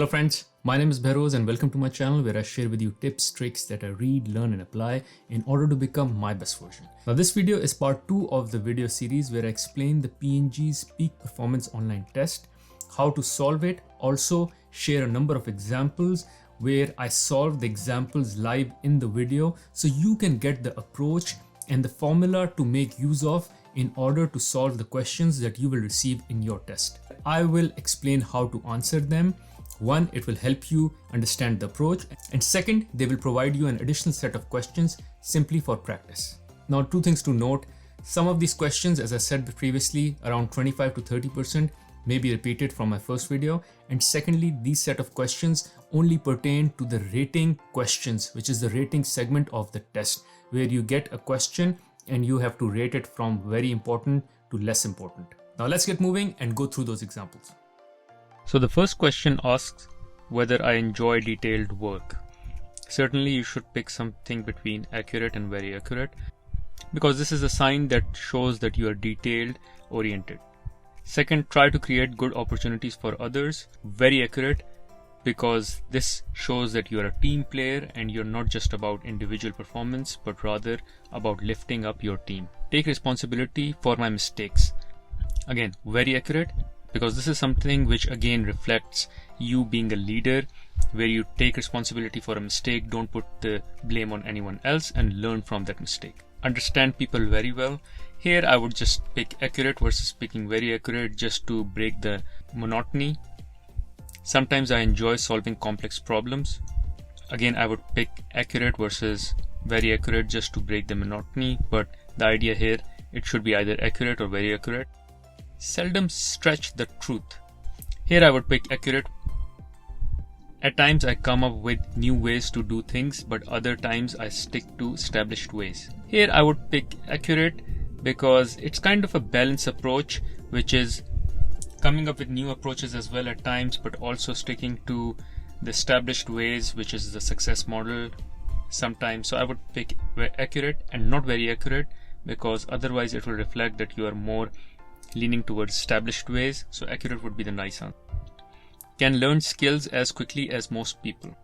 Hello friends, my name is Bahroz and welcome to my channel where I share with you tips, tricks that I read, learn and apply in order to become my best version. Now this video is part 2 of the video series where I explain the P&G's Peak Performance Online Test, how to solve it, also share a number of examples where I solve the examples live in the video so you can get the approach and the formula to make use of in order to solve the questions that you will receive in your test. I will explain how to answer them. One, it will help you understand the approach, and second, they will provide you an additional set of questions simply for practice. Now, two things to note. Some of these questions, as I said previously, around 25 to 30% may be repeated from my first video. And secondly, these set of questions only pertain to the rating questions, which is the rating segment of the test, where you get a question and you have to rate it from very important to less important. Now let's get moving and go through those examples. So the first question asks whether I enjoy detailed work. Certainly you should pick something between accurate and very accurate, because this is a sign that shows that you are detailed oriented. Second, try to create good opportunities for others. Very accurate, because this shows that you are a team player and you're not just about individual performance, but rather about lifting up your team. Take responsibility for my mistakes. Again, very accurate, because this is something which again reflects you being a leader, where you take responsibility for a mistake, don't put the blame on anyone else and learn from that mistake. Understand people very well. Here I would just pick accurate versus picking very accurate just to break the monotony. Sometimes I enjoy solving complex problems. Again, I would pick accurate versus very accurate just to break the monotony, but the idea here, it should be either accurate or very accurate. Seldom stretch the truth. Here I would pick accurate. At times I come up with new ways to do things, but other times I stick to established ways. Here I would pick accurate because it's kind of a balanced approach, which is coming up with new approaches as well at times, but also sticking to the established ways, which is the success model sometimes. So I would pick accurate and not very accurate, because otherwise it will reflect that you are more leaning towards established ways. So accurate would be the nice answer. Can learn skills as quickly as most people.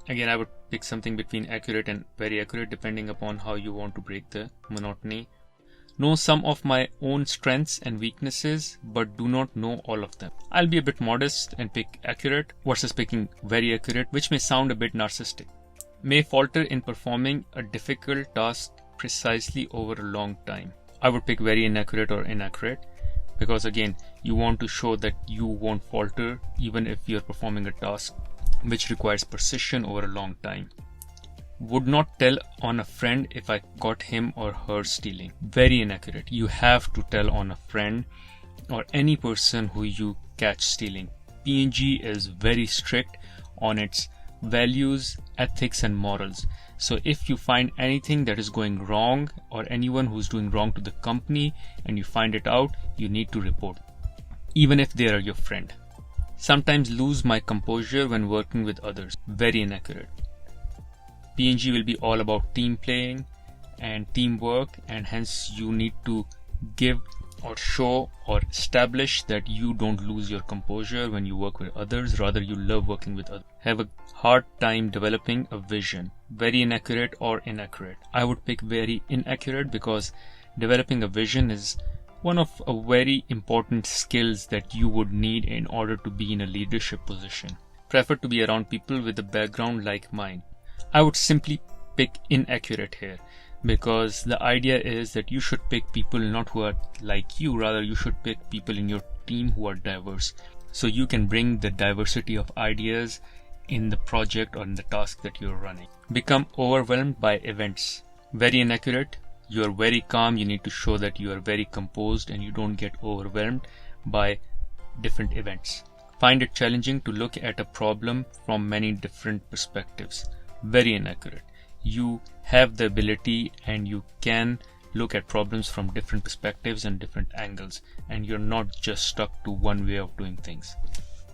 Again, I would pick something between accurate and very accurate, depending upon how you want to break the monotony. Know some of my own strengths and weaknesses, but do not know all of them. I'll be a bit modest and pick accurate versus picking very accurate, which may sound a bit narcissistic. May falter in performing a difficult task precisely over a long time. I would pick very inaccurate or inaccurate, because again, you want to show that you won't falter even if you're performing a task which requires precision over a long time. Would not tell on a friend if I caught him or her stealing. Very inaccurate. You have to tell on a friend or any person who you catch stealing. P&G is very strict on its values, ethics and morals. So if you find anything that is going wrong or anyone who's doing wrong to the company and you find it out, you need to report, even if they are your friend. Sometimes lose my composure when working with others. Very inaccurate. P&G will be all about team playing and teamwork, and hence you need to give or show or establish that you don't lose your composure when you work with others, rather you love working with others. Have a hard time developing a vision. Very inaccurate or inaccurate. I would pick very inaccurate, because developing a vision is one of a very important skills that you would need in order to be in a leadership position. Prefer to be around people with a background like mine. I would simply pick inaccurate here, because the idea is that you should pick people not who are like you, rather you should pick people in your team who are diverse, so you can bring the diversity of ideas in the project or in the task that you're running. Become overwhelmed by events. Very inaccurate. You are very calm. You need to show that you are very composed and you don't get overwhelmed by different events. Find it challenging to look at a problem from many different perspectives. Very inaccurate. You have the ability and you can look at problems from different perspectives and different angles, and you're not just stuck to one way of doing things.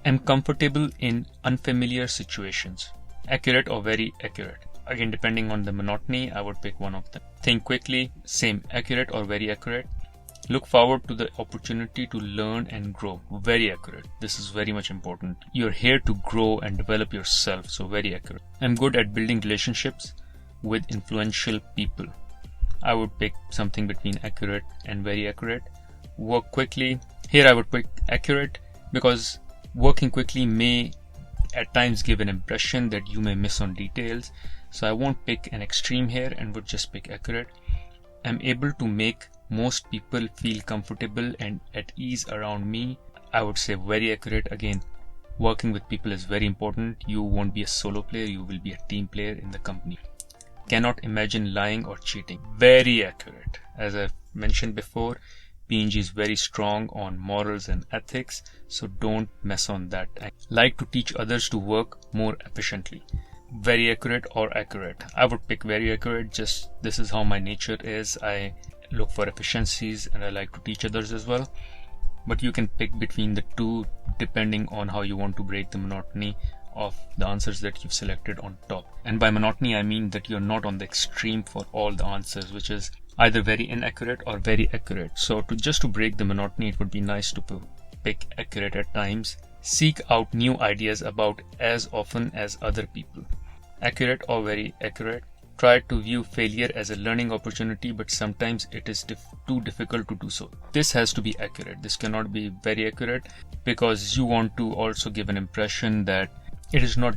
Am comfortable in unfamiliar situations. Accurate or very accurate. Again, depending on the monotony, I would pick one of them. Think quickly. Same, accurate or very accurate. Look forward to the opportunity to learn and grow. Very accurate. This is very much important. You're here to grow and develop yourself, so very accurate. I'm good at building relationships with influential people. I would pick something between accurate and very accurate. Work quickly. Here I would pick accurate because working quickly may at times give an impression that you may miss on details. So I won't pick an extreme here and would just pick accurate. I'm able to make most people feel comfortable and at ease around me. I would say very accurate. Again, working with people is very important. You won't be a solo player, you will be a team player in the company. Cannot imagine lying or cheating. Very accurate. As I've mentioned before, P&G is very strong on morals and ethics, so don't mess on that. I like to teach others to work more efficiently. Very accurate or accurate. I would pick very accurate. Just this is how my nature is. I look for efficiencies and I like to teach others as well. But you can pick between the two depending on how you want to break the monotony of the answers that you've selected on top. And by monotony I mean that you're not on the extreme for all the answers, which is either very inaccurate or very accurate. So to break the monotony, it would be nice to pick accurate at times. Seek out new ideas about as often as other people. Accurate or very accurate. Try to view failure as a learning opportunity, but sometimes it is too difficult to do so. This has to be accurate. This cannot be very accurate because you want to also give an impression that it is not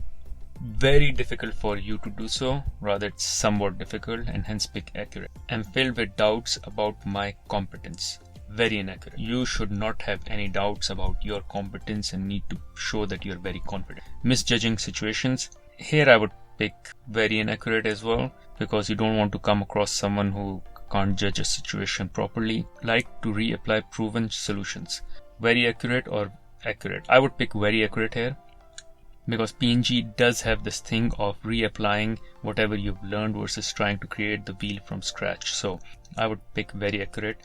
very difficult for you to do so, rather it's somewhat difficult, and hence pick accurate. I'm filled with doubts about my competence. Very inaccurate. You should not have any doubts about your competence and need to show that you're very confident. Misjudging situations. Here I would pick very inaccurate as well because you don't want to come across someone who can't judge a situation properly. Like to reapply proven solutions. Very accurate or accurate. I would pick very accurate here because P&G does have this thing of reapplying whatever you've learned versus trying to create the wheel from scratch. So I would pick very accurate.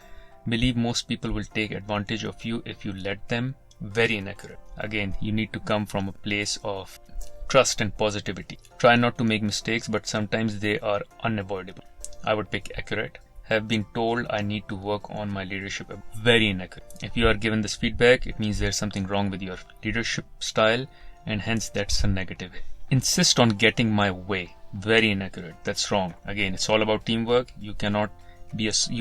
Believe most people will take advantage of you if you let them. Very inaccurate. Again, you need to come from a place of trust and positivity. Try not to make mistakes, but sometimes they are unavoidable. I would pick accurate. Have been told I need to work on my leadership. Very inaccurate. If you are given this feedback, it means there's something wrong with your leadership style, and hence that's a negative. Insist on getting my way. Very inaccurate. That's wrong. Again, it's all about teamwork. You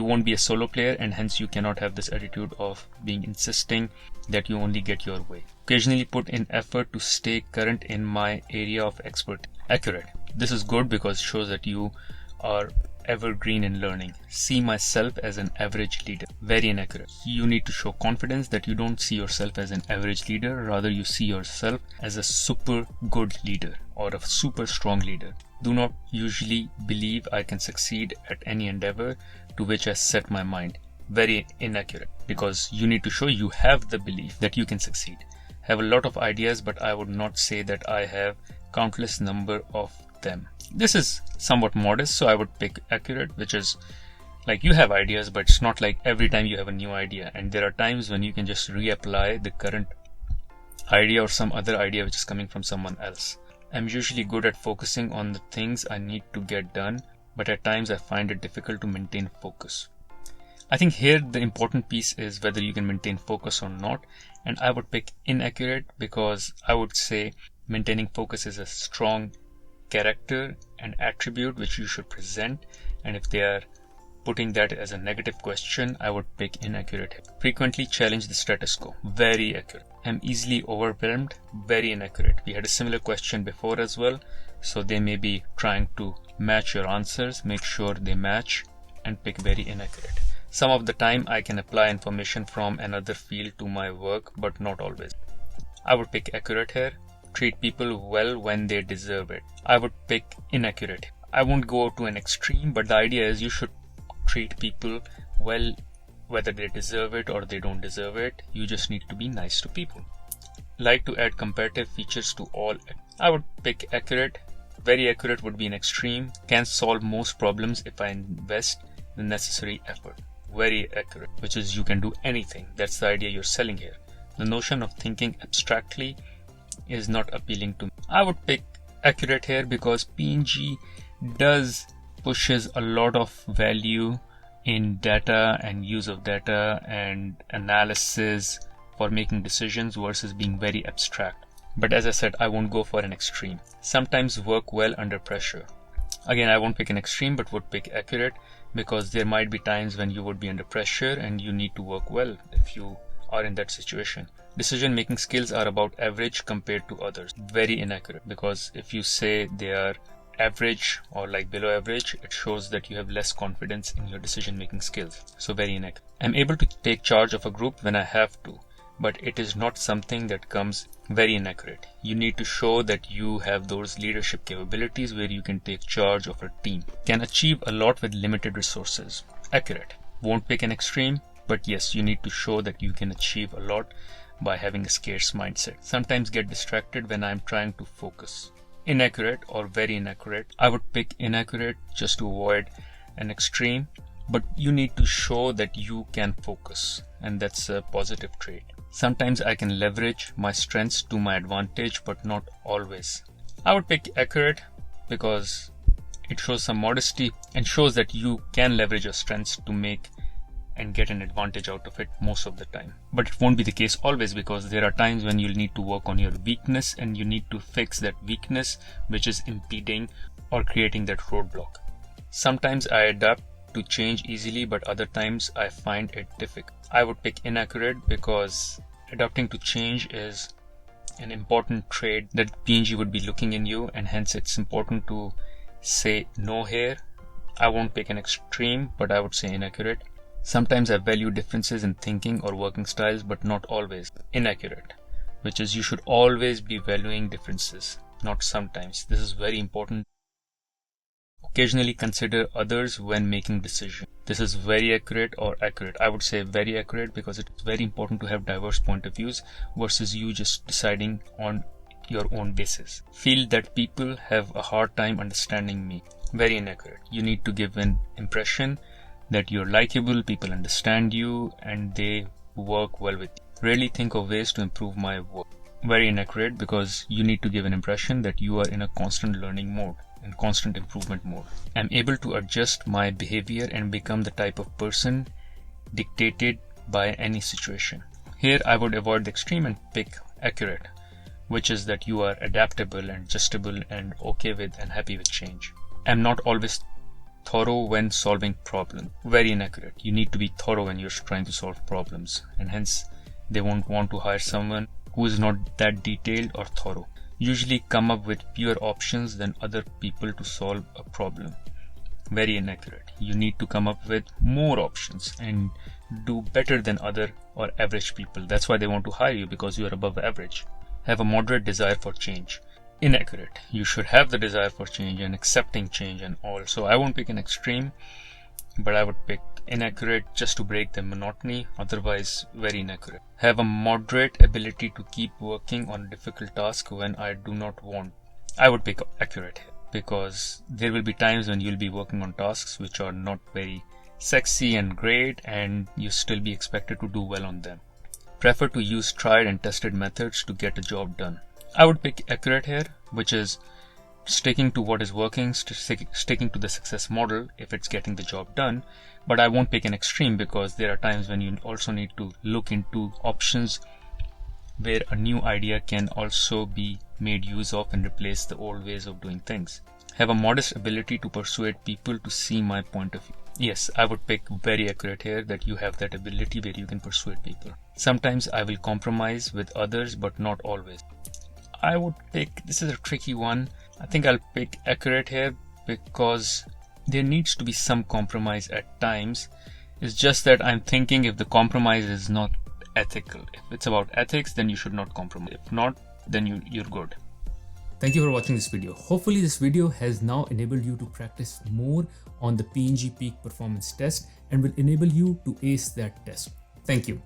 won't be a solo player, and hence you cannot have this attitude of being insisting that you only get your way. Occasionally put in effort to stay current in my area of expertise. Accurate. This is good because it shows that you are evergreen in learning. See myself as an average leader. Very inaccurate. You need to show confidence that you don't see yourself as an average leader, rather you see yourself as a super good leader or a super strong leader. Do not usually believe I can succeed at any endeavor to which I set my mind. Very inaccurate because you need to show you have the belief that you can succeed. Have a lot of ideas, but I would not say that I have countless number of them. This is somewhat modest, so I would pick accurate, which is like you have ideas, but it's not like every time you have a new idea, and there are times when you can just reapply the current idea or some other idea which is coming from someone else. I'm usually good at focusing on the things I need to get done, but at times I find it difficult to maintain focus. I think here the important piece is whether you can maintain focus or not, and I would pick inaccurate because I would say maintaining focus is a strong character and attribute which you should present, and if they are putting that as a negative question, I would pick inaccurate. Frequently challenge the status quo. Very accurate. Am easily overwhelmed. Very inaccurate. We had a similar question before as well, so they may be trying to match your answers. Make sure they match and pick very inaccurate. Some of the time I can apply information from another field to my work, but not always. I would pick accurate here. Treat people well when they deserve it. I would pick inaccurate. I won't go to an extreme, but the idea is you should treat people well whether they deserve it or they don't deserve it. You just need to be nice to people. Like to add comparative features to all. I would pick accurate. Very accurate would be an extreme. Can solve most problems if I invest the necessary effort. Very accurate, which is you can do anything. That's the idea you're selling here. The notion of thinking abstractly is not appealing to me. I would pick accurate here because P&G pushes a lot of value in data and use of data and analysis for making decisions versus being very abstract. But as I said, I won't go for an extreme. Sometimes work well under pressure. Again, I won't pick an extreme, but would pick accurate, because there might be times when you would be under pressure and you need to work well if you are in that situation. Decision-making skills are about average compared to others. Very inaccurate, because if you say they are average or like below average, it shows that you have less confidence in your decision-making skills. So very inaccurate. I'm able to take charge of a group when I have to, but it is not something that comes. Very inaccurate. You need to show that you have those leadership capabilities where you can take charge of a team. Can achieve a lot with limited resources. Accurate. Won't pick an extreme, but yes, you need to show that you can achieve a lot by having a scarce mindset. Sometimes get distracted when I'm trying to focus. Inaccurate or very inaccurate. I would pick inaccurate just to avoid an extreme, but you need to show that you can focus, and that's a positive trait. Sometimes I can leverage my strengths to my advantage, but not always. I would pick accurate because it shows some modesty and shows that you can leverage your strengths to make and get an advantage out of it most of the time. But it won't be the case always, because there are times when you'll need to work on your weakness and you need to fix that weakness which is impeding or creating that roadblock. Sometimes I adapt to change easily, but other times I find it difficult. I would pick inaccurate because adapting to change is an important trait that P&G would be looking in you, and hence it's important to say no here. I won't pick an extreme, but I would say inaccurate. Sometimes I value differences in thinking or working styles, but not always. Inaccurate, which is you should always be valuing differences, not sometimes. This is very important. Occasionally consider others when making decisions. This is very accurate or accurate. I would say very accurate, because it's very important to have diverse point of views versus you just deciding on your own basis. Feel that people have a hard time understanding me. Very inaccurate. You need to give an impression that you're likable, people understand you, and they work well with you. Really think of ways to improve my work. Very inaccurate, because you need to give an impression that you are in a constant learning mode and constant improvement mode. I'm able to adjust my behavior and become the type of person dictated by any situation. Here I would avoid the extreme and pick accurate, which is that you are adaptable and adjustable and okay with and happy with change. I'm not always thorough when solving problems. Very inaccurate. You need to be thorough when you're trying to solve problems, and hence they won't want to hire someone who is not that detailed or thorough. Usually come up with fewer options than other people to solve a problem. Very inaccurate. You need to come up with more options and do better than other or average people. That's why they want to hire you, because you are above average. Have a moderate desire for change. Inaccurate. You should have the desire for change and accepting change and all. So I won't pick an extreme, but I would pick inaccurate just to break the monotony. Otherwise, very inaccurate. Have a moderate ability to keep working on a difficult task when I do not want. I would pick accurate, because there will be times when you'll be working on tasks which are not very sexy and great, and you still be expected to do well on them. Prefer to use tried and tested methods to get a job done. I would pick accurate here, which is sticking to what is working, sticking to the success model if it's getting the job done. But I won't pick an extreme, because there are times when you also need to look into options where a new idea can also be made use of and replace the old ways of doing things. Have a modest ability to persuade people to see my point of view. Yes, I would pick very accurate here, that you have that ability where you can persuade people. Sometimes I will compromise with others, but not always. I would pick, this is a tricky one. I think I'll pick accurate here, because there needs to be some compromise at times. It's just that I'm thinking if the compromise is not ethical. If it's about ethics, then you should not compromise. If not, then you're good. Thank you for watching this video. Hopefully this video has now enabled you to practice more on the P&G Peak performance test and will enable you to ace that test. Thank you.